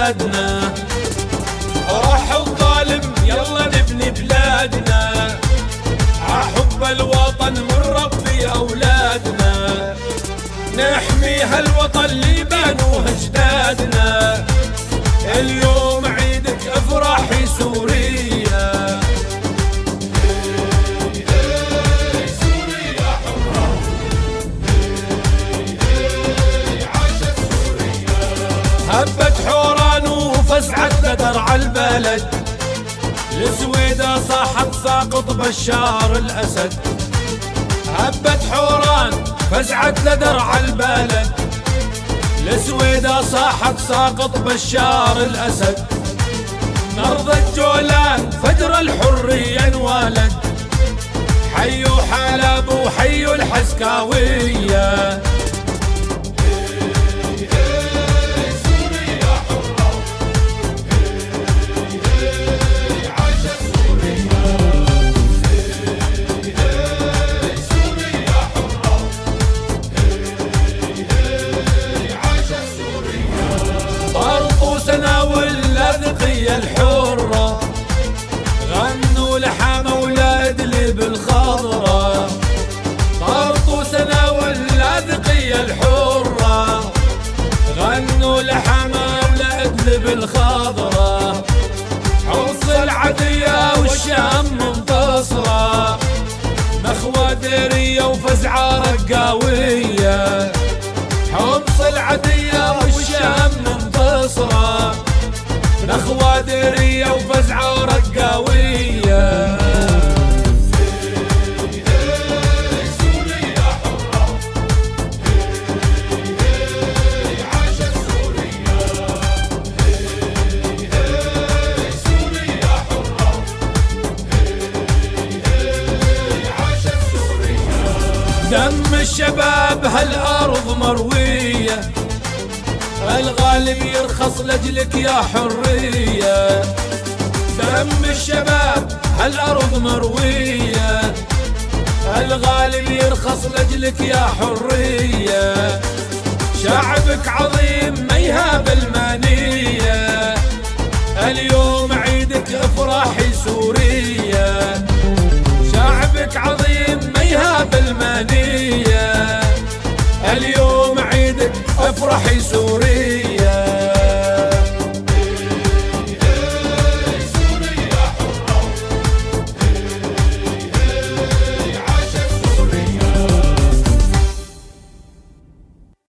بلادنا، راح الظالم يلا نبني بلادنا، عحب الوطن من ربي أولادنا، نحمي هالوطن اللي بنوه أجدادنا، اليوم عيدك افرحي سوريا. سوريا حرة، عاشت سوريا. هبت حوران وفزعت لدرع البلد، السويدة صاحت ساقط بشار الأسد. هبت حوران فزعت لدرع البلد، السويدة صاحت ساقط بشار الأسد. نرض الجولان فجر الحرية انولد، حيوا حلب وحيوا الحسكاوية. سوريا حرة، عاشت سوريا. سوريا حرة، عاشت سوريا. طرطوسنا واللاذقية الحرة، غنوا لحامة ولاد لي بالخضرة. طرطوسنا واللاذقية الحرة، غنوا لحامة ولاد لي بالخضرة. حوص العدية والشام منتصرة، مخوى ديرية وفزعة رقاوية. حمص العدية والشام منتصرة، نخوى ديرية وفزعة ورقاوية. سوريا حرة، عاشت سوريا. سوريا حرة، عاشت سوريا. دم الشباب هالأرض مروية، الغالب يرخص لجلك يا حرية. دم الشباب هالأرض مروية، الغالب يرخص لجلك يا حرية. شعبك عظيم ما يهاب المانية، اليوم عيدك افرحي سوريا. شعبك عظيم ما يهاب المانية، اليوم عيدك افرحي سوريا.